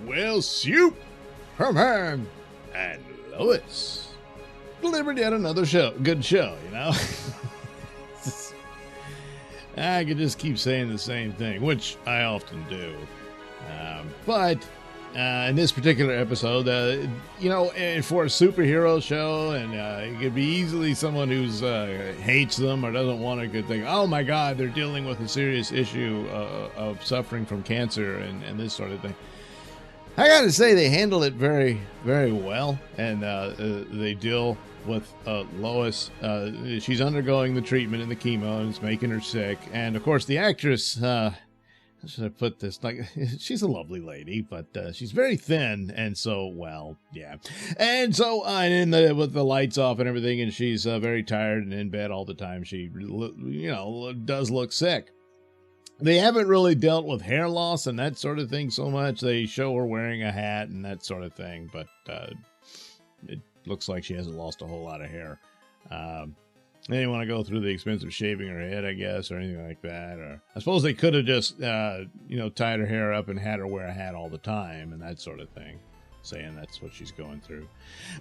Well, Superman and Lois delivered yet another good show, you know? I could just keep saying the same thing, which I often do. But in this particular episode, for a superhero show, and it could be easily someone who's hates them or doesn't want a good thing. Oh my God, they're dealing with a serious issue of suffering from cancer and this sort of thing. I gotta say, they handle it very, very well, and they deal with Lois. She's undergoing the treatment and the chemo, and it's making her sick. And of course, the actress, how should I put this? Like, she's a lovely lady, but she's very thin, and so, well, yeah. And so, with the lights off and everything, and she's very tired and in bed all the time, she, does look sick. They haven't really dealt with hair loss and that sort of thing so much. They show her wearing a hat and that sort of thing, but it looks like she hasn't lost a whole lot of hair. They didn't want to go through the expense of shaving her head, I guess, or anything like that. Or I suppose they could have just, tied her hair up and had her wear a hat all the time and that sort of thing, saying that's what she's going through.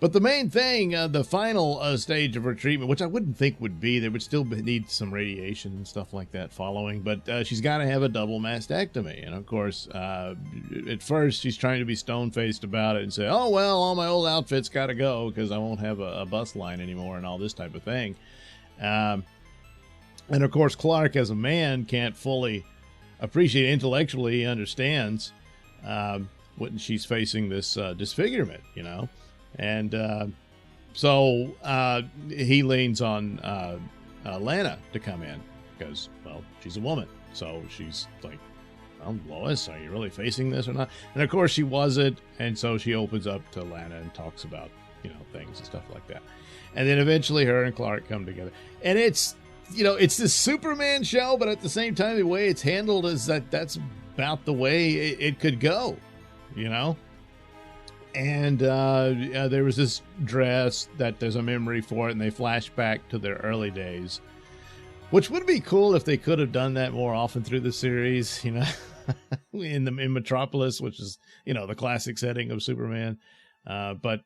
But the main thing, the final stage of her treatment, which I wouldn't think would be, they would still need some radiation and stuff like that following, but she's got to have a double mastectomy. And of course, at first she's trying to be stone-faced about it and say, oh, well, all my old outfits got to go because I won't have a bust line anymore and all this type of thing. And of course, Clark as a man can't fully appreciate intellectually. He understands when she's facing this disfigurement, and so he leans on Lana to come in because, well, she's a woman. So she's like, well, Lois, are you really facing this or not? And of course she wasn't. And so she opens up to Lana and talks about, things and stuff like that. And then eventually her and Clark come together. And it's this Superman show, but at the same time, the way it's handled is that's about the way it could go, And there was this dress that there's a memory for it, and they flash back to their early days, which would be cool if they could have done that more often through the series, in Metropolis, which is, the classic setting of Superman. But,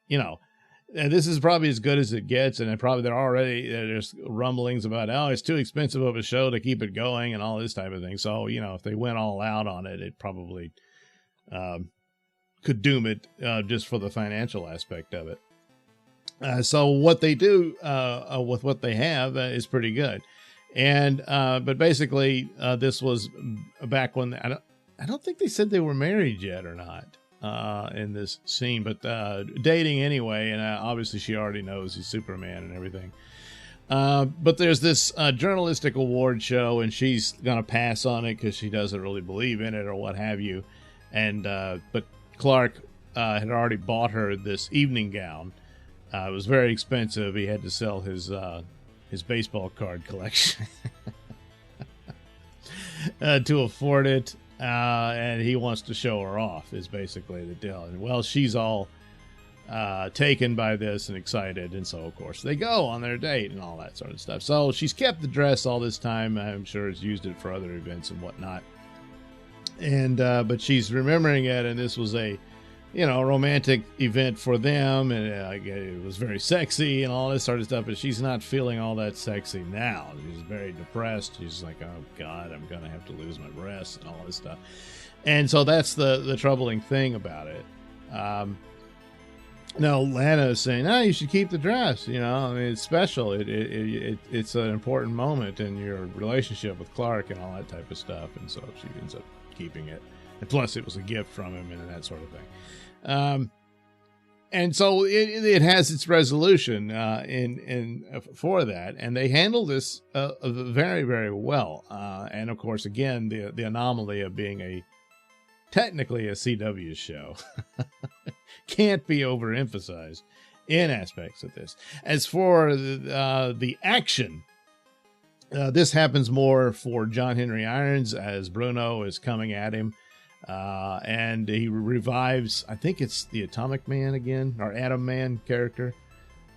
and this is probably as good as it gets, and there's rumblings about, oh, it's too expensive of a show to keep it going and all this type of thing. So, if they went all out on it, it probably could doom it just for the financial aspect of it. So what they do with what they have is pretty good. And but basically, this was back when I don't think they said they were married yet or not. In this scene, but dating anyway, and obviously she already knows he's Superman and everything. But there's this journalistic award show, and she's gonna pass on it because she doesn't really believe in it or what have you. And but Clark had already bought her this evening gown. It was very expensive. He had to sell his baseball card collection to afford it. And he wants to show her off is basically the deal. And well, she's all taken by this and excited. And so, of course, they go on their date and all that sort of stuff. So she's kept the dress all this time. I'm sure has used it for other events and whatnot. And but she's remembering it. And this was a romantic event for them. And it was very sexy and all this sort of stuff. But she's not feeling all that sexy now. She's very depressed. She's like, oh, God, I'm going to have to lose my breasts and all this stuff. And so that's the troubling thing about it. Now, Lana is saying, no, you should keep the dress. It's special. It's an important moment in your relationship with Clark and all that type of stuff. And so she ends up keeping it. And plus, it was a gift from him and that sort of thing. And so it has its resolution for that, and they handle this very, very well. And of course, again, the anomaly of being technically a CW show can't be overemphasized in aspects of this. As for the action, this happens more for John Henry Irons as Bruno is coming at him. And he revives, I think it's the Atomic Man again, or Atom Man character,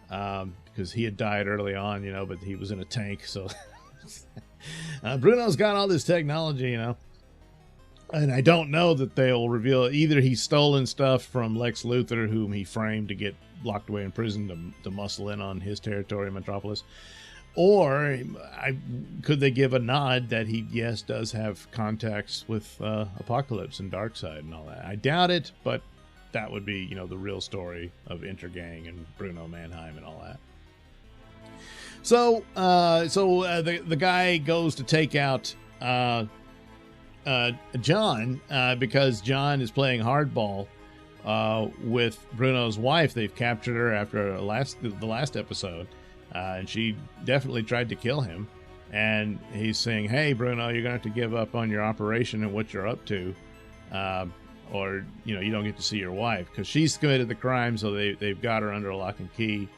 because he had died early on, but he was in a tank. So Bruno's got all this technology, And I don't know that they'll reveal either he's stolen stuff from Lex Luthor, whom he framed to get locked away in prison to muscle in on his territory in Metropolis, or could they give a nod that he, yes, does have contacts with Apocalypse and Darkseid and all that. I doubt it, but that would be, the real story of Intergang and Bruno Mannheim and all that. So the guy goes to take out John because John is playing hardball with Bruno's wife. They've captured her after the last episode, and she definitely tried to kill him. And he's saying, "Hey, Bruno, you're going to have to give up on your operation and what you're up to, or you don't get to see your wife because she's committed the crime. So they've got her under lock and key."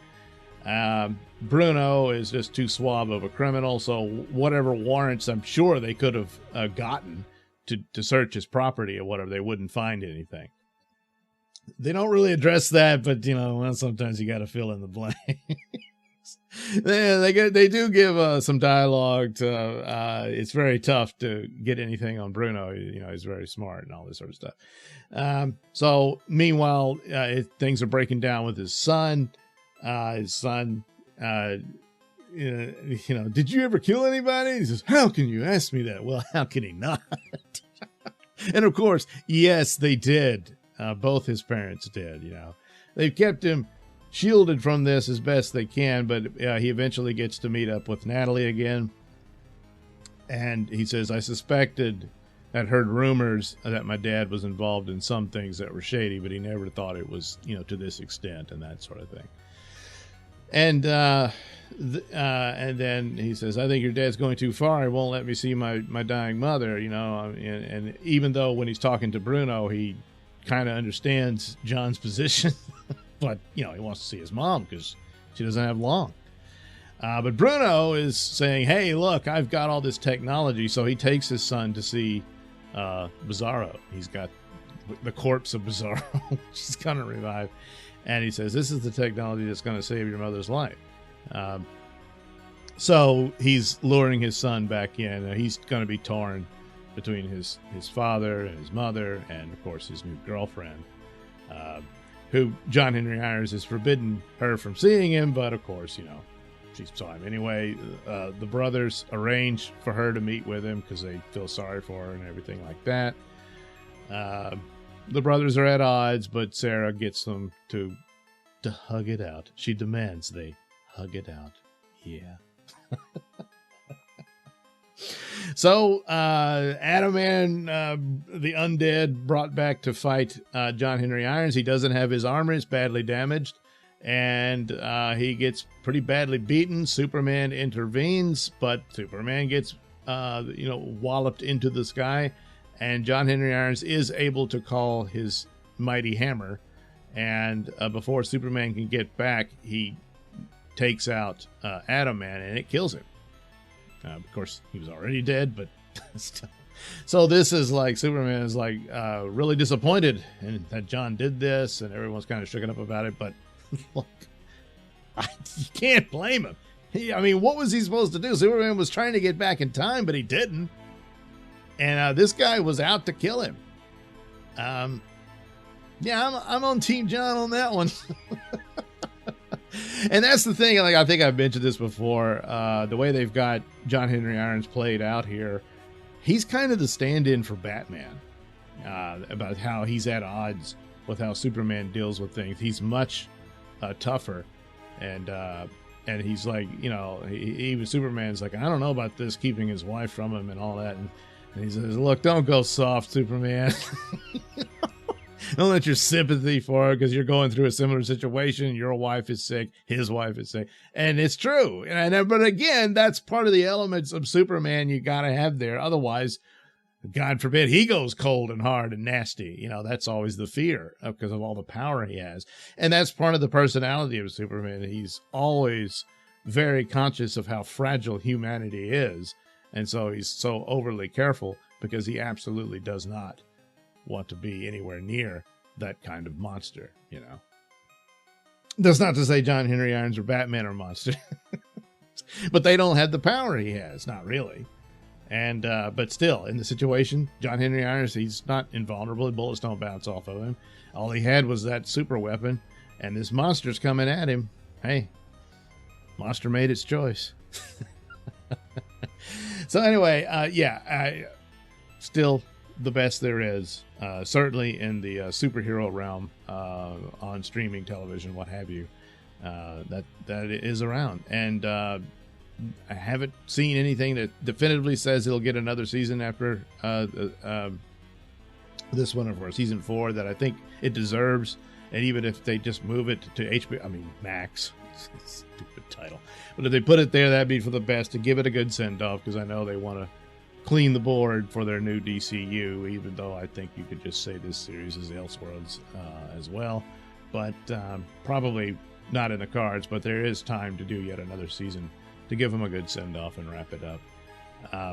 Bruno is just too suave of a criminal, so whatever warrants I'm sure they could have gotten to search his property or whatever, they wouldn't find anything. They don't really address that, but sometimes you got to fill in the blanks. They do give some dialogue to. It's very tough to get anything on Bruno. He's very smart and all this sort of stuff. So meanwhile, things are breaking down with his son. His son, did you ever kill anybody? He says, "How can you ask me that?" Well, how can he not? And of course, yes, they did. Both his parents did. They've kept him shielded from this as best they can, but he eventually gets to meet up with Natalie again. And he says, "I suspected, I'd heard rumors that my dad was involved in some things that were shady, but he never thought it was, to this extent," and that sort of thing. And then he says, "I think your dad's going too far. He won't let me see my dying mother," and even though when he's talking to Bruno, he kind of understands John's position, but, he wants to see his mom because she doesn't have long. But Bruno is saying, "Hey, look, I've got all this technology." So he takes his son to see Bizarro. He's got the corpse of Bizarro, which he's going to revive. And he says, "This is the technology that's going to save your mother's life." So he's luring his son back in. He's going to be torn between his father and his mother and, of course, his new girlfriend, who John Henry Irons has forbidden her from seeing him. But, of course, she saw him anyway. The brothers arrange for her to meet with him because they feel sorry for her and everything like that. The brothers are at odds, but Sarah gets them to hug it out. She demands they hug it out. Yeah. So, Adam and the undead brought back to fight John Henry Irons. He doesn't have his armor. It's badly damaged. And he gets pretty badly beaten. Superman intervenes, but Superman gets, walloped into the sky. And John Henry Irons is able to call his mighty hammer. And before Superman can get back, he takes out Atom Man, and it kills him. Of course, he was already dead, but still. So this is like, Superman is like really disappointed in that John did this, and everyone's kind of shooken up about it. But look, you can't blame him. What was he supposed to do? Superman was trying to get back in time, but he didn't. And this guy was out to kill him. Yeah, I'm on Team John on that one. And that's the thing. Like, I think I've mentioned this before. The way they've got John Henry Irons played out here, he's kind of the stand-in for Batman. About how he's at odds with how Superman deals with things. He's much tougher, and he's like, even Superman's like, "I don't know about this, keeping his wife from him and all that." And he says, "Look, don't go soft, Superman. Don't let your sympathy for her, because you're going through a similar situation. Your wife is sick. His wife is sick." And it's true. But again, that's part of the elements of Superman you got to have there. Otherwise, God forbid, he goes cold and hard and nasty. That's always the fear because of all the power he has. And that's part of the personality of Superman. He's always very conscious of how fragile humanity is. And so he's so overly careful because he absolutely does not want to be anywhere near that kind of monster, That's not to say John Henry Irons or Batman are monsters, but they don't have the power he has. Not really. And but still, in the situation, John Henry Irons, he's not invulnerable. Bullets don't bounce off of him. All he had was that super weapon, and this monster's coming at him. Hey, monster made its choice. So anyway, still the best there is, certainly in the superhero realm, on streaming television, what have you, that is around. And I haven't seen anything that definitively says it'll get another season after this one, or season 4, that I think it deserves. And even if they just move it to HBO, I mean Max, stupid title, but if they put it there, that'd be for the best, to give it a good send off, because I know they want to clean the board for their new DCU, even though I think you could just say this series is Elseworlds as well. But probably not in the cards, but there is time to do yet another season to give them a good send-off and wrap it up.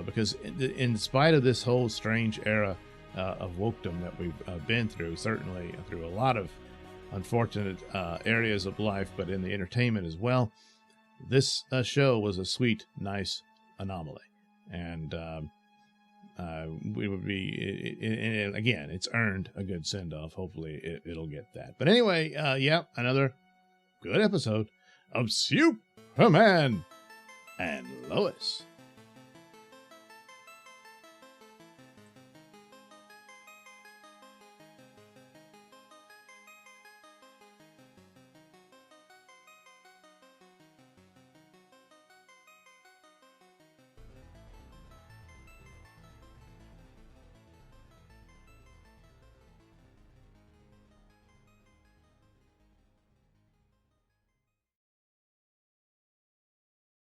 Because in spite of this whole strange era of wokedom that we've been through, certainly through a lot of unfortunate areas of life, but in the entertainment as well, this show was a sweet, nice anomaly. And we would be, and again, it's earned a good send-off. Hopefully it'll get that. But anyway, another good episode of Superman and Lois.